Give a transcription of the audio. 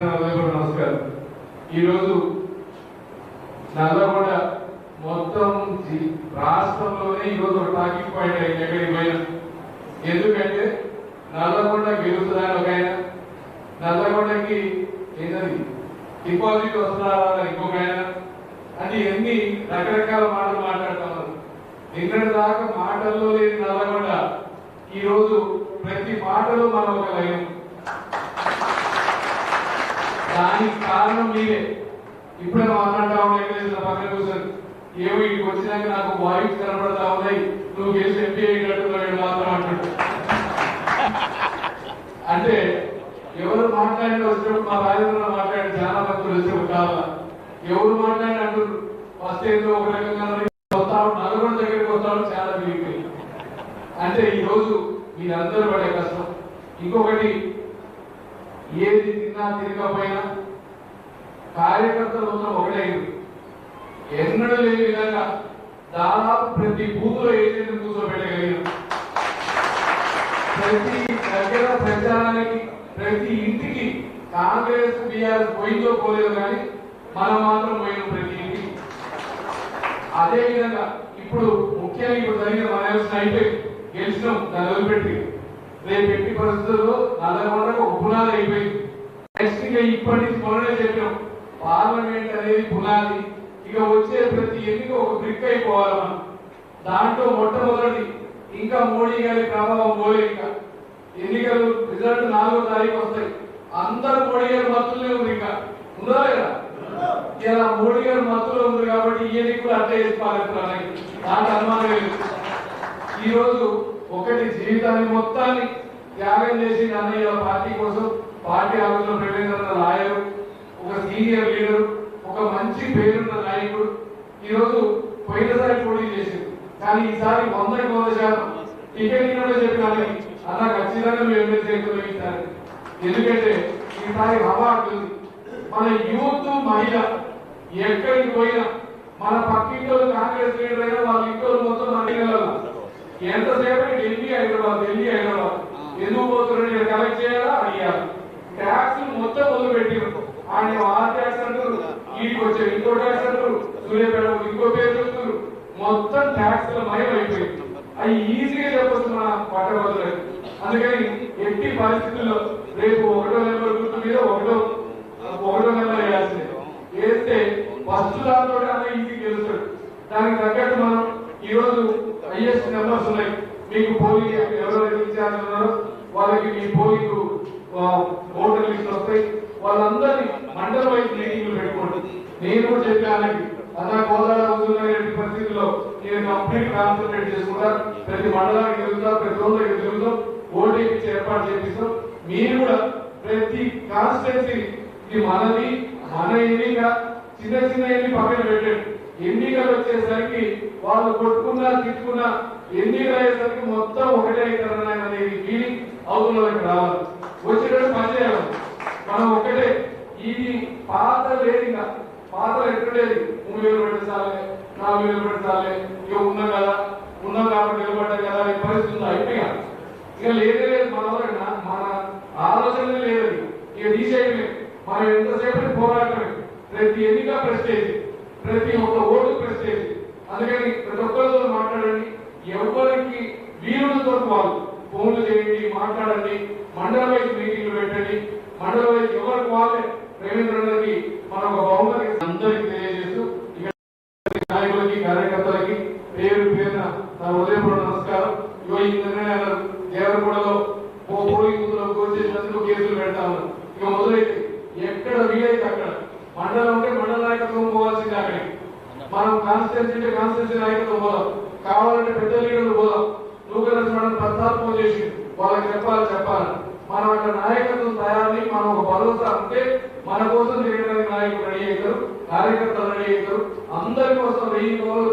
నమస్కారం. ఈరోజు నల్లగొండ మొత్తం రాష్ట్రంలోనే ఈరోజు ఒక టాకింగ్ పాయింట్ అయింది ఎక్కడికి పోయినా. ఎందుకంటే నల్లగొండ గెలుస్తుందని ఒక ఆయన, నల్లగొండకి ఏంటది డిపాజిట్ వస్తున్నారా ఇంకొక ఆయన, అంటే ఎన్ని రకరకాల మాటలు మాట్లాడుతున్నారు. నిన్నటి దాకా మాటల్లో లేని నల్లగొండ ఈరోజు ప్రతి మాటలో మనం ఒక లైన్. దానికి కారణం మీరే. ఇప్పుడే మాట్లాడుతూ ఉన్నాయి పక్కన కూర్చొని, ఏమో ఇక్కడికి వచ్చినాక నాకు వాయిస్ కనబడతా ఉన్నాయి, నువ్వు గెలిచి ఎంపీ అయ్యేటట్టు మాత్రం అంటుంటా. అంటే ఎవరు మాట్లాడిన వచ్చినప్పుడు మా రాజేంద్ర మాట్లాడి చాలా మంది వచ్చినప్పుడు కావాలా, ఎవరు మాట్లాడి అంటారు ఫస్ట్ ఏదో ఒక రకంగా వస్తాడు, నలుగురు దగ్గరికి వస్తాడు, చాలా మిగిలిపోయి. అంటే ఈరోజు మీరందరూ పడే కష్టం. ఇంకొకటి, ఏది తిన్నా తినకపోయినా కార్యకర్తలు ఒకటైంది. ఎన్నడూ లేని విధంగా దాదాపు ప్రతి బూత్లో ఏజెంట్ కూర్చోబెట్టగలిగిన, ప్రతి దగ్గర ప్రచారానికి ప్రతి ఇంటికి కాంగ్రెస్ బీఆర్ఎస్ పోయిందో పోలేదు కానీ మనం మాత్రం పోయిన ప్రతి ఇంటికి. అదే విధంగా ఇప్పుడు ముఖ్యంగా ఇప్పుడు జరిగిన మన అయిపోయి గెలిచినాం, దాన్ని వదిలిపెట్టి రేపు ఎట్టి పరిస్థితుల్లో నల్లగొండకు ఒక పునాది అయిపోయింది. నెక్స్ట్ ఇక ఇప్పటి నుంచి మొదలనే చెప్పినాం, పార్లమెంట్ అనేది పునాది, ఇక వచ్చే ప్రతి ఎన్నిక ఒక బ్రిక్ అయిపోవాలి మనం. దాంట్లో మొట్టమొదటి ఇంకా మోడీ గారి ప్రభావం పోలే. ఇంకా ఎన్నికలు రిజల్ట్ 4వ తారీఖు వస్తాయి. అందరూ మోడీ గారి మత్తులే ఉంది, ఇంకా ఉందా లేదా? ఇలా మోడీ గారి మత్తులో ఉంది కాబట్టి ఈ ఎన్నికలు అట్లా చేసుకోవాలి, దాంట్లో అనుమానం లేదు. ఈ రోజు ఒకటి, జీవితాన్ని మొత్తాన్ని త్యాగం చేసి అన్నయ్య పార్టీ కోసం పార్టీ ఆఫీసులో ప్రవేశించిన లాయరు, ఒక సీనియర్ లీడర్, ఒక మంచి పేరున్న నాయకుడు ఈరోజు పోయినసారి పోటీ చేసింది. కానీ ఈసారి 100% టికెట్ ఇవ్వడం చెప్పినాను అన్న, ఖచ్చితంగా మేము ఎమ్మెల్సీ ఇస్తారు. ఎందుకంటే ఈసారి హవా అవుతుంది. మన యూత్ మహిళ ఎక్కడికి పోయినా, మన పక్కింట్లో కాంగ్రెస్ లీడర్ అయినా వాళ్ళ ఇంట్లో మొత్తం మహిళలు ఎంతసేపటి ఢిల్లీ హైదరాబాద్ ఎందుకు పోతున్నారు, కలెక్ట్ చేయాలా అడిగారు. ట్యాక్స్ మొత్తం మొదలు పెట్టారు. ఆయన ఆ ట్యాక్స్ అంటారు, వీటికి వచ్చే ఇంకో ట్యాక్స్ అంటారు, సూర్యాపేట ఇంకో పేరు చెప్తారు, మొత్తం ట్యాక్స్ మయం అయిపోయింది. అవి ఈజీగా చెప్పొచ్చు మన పట్టభద్రులకు. అందుకని ఎట్టి పరిస్థితుల్లో రేపు 1వ నెంబర్ గుర్తు మీద 1వ నెంబర్ వేయాల్సిందే. వేస్తే ఫస్ట్ దాంతో అన్న ఈజీ గెలుస్తాడు. దానికి తగ్గట్టు మనం ఈ రోజు హైయెస్ట్ నెంబర్స్ ఉన్నాయి. మీకు పోలింగ్ ఎవరైతే ఇన్ఛార్జ్ ఉన్నారో వాళ్ళకి మీ పోలింగ్ ఓటర్ లిస్ట్ వస్తాయి. వాళ్ళందరినీ మండల వైజ్ మీటింగ్లు పెట్టుకోండి. నేను కూడా చెప్పాను, అలా కోదాడ అవుతున్న పరిస్థితుల్లో నేను కంప్లీట్ కాన్సన్ట్రేట్ చేసుకుంటా, ప్రతి మండలానికి తిరుగుతా, ప్రతి రోజు తిరుగుతాం, ఓటింగ్ ఇచ్చి ఏర్పాటు చేపిస్తాం. మీరు కూడా ప్రతి కాన్స్టిట్యున్సీ ఇది మనది, మన ఎన్నిక, చిన్న చిన్న ఎన్ని పక్కన పెట్టండి. ఎన్నికలు వచ్చేసరికి వాళ్ళు కొట్టుకున్నా తిట్టుకున్నా ఎన్నికలు అయ్యేసరికి మొత్తం ఒకటే అవుతారని అనేది ఫీలింగ్ అవుతున్నది రావాలి. వచ్చేటప్పుడు పనిచేయాలి మనం ఒకటే. ఇది పాత లేదు, ఇంకా పాతలు ఎక్కడ లేదు. 3,000 పెట్టాలి, 4,000 పెట్టాలి, ఇక ఉన్నాం కదా, ఉన్నాం కాబట్టి నిలబడ్డాం కదా అనే పరిస్థితి ఉంది. అయిపోయా ఇక లేదే లేదు. మన ఆలోచన లేదు, ఇక తీసేయమే. మనం ఎంతసేపు పోరాటమే. ప్రతి ఎన్నిక ప్రెస్టేజ్, ప్రతి ఒక్క ఓటు ప్రెస్టేజ్. అందుకని ప్రతి ఒక్కరితో మాట్లాడండి. ఎవరికి వీలుతో వాళ్ళు ఫోన్లు చేయండి, మాట్లాడండి. మండల వైజ్ మీటింగ్లు పెట్టండి. మండల వైజ్ ఎవరికి వాళ్ళే రవీంద్రకి మనం ఒక బహుమతి అందరికి తెలియజేస్తూ, ఇక నాయకులకి కార్యకర్తలకి పేరు పేరున నా హృదయపూర్వక నమస్కారం. ఈ నిర్ణయాలు దేవరగూడలో పోలింగ్ బూత్లో వచ్చేసినందుకు కేసులు పెడతాము. ఇక మొదలైతే ఎక్కడ వీలైతే అక్కడ మండలం ఉంటే మండల నాయకత్వం పోవాల్సిందే. అక్కడికి మనం కాన్స్టిట్యూన్సీ అంటే కాన్స్టిట్యూన్సీ నాయకత్వం పోదాం, కావాలంటే పెద్ద లీడర్లు పోదాం. నూకరస్ మనం ప్రస్తాపం చేసి వాళ్ళకి చెప్పాలి. మనం అక్కడ నాయకత్వం తయారని మనం ఒక భరోసా ఉంటే మన కోసం తిరగడానికి నాయకులు రెడీ అవుతారు, కార్యకర్తలు రెడీ అవుతారు. అందరి కోసం 1000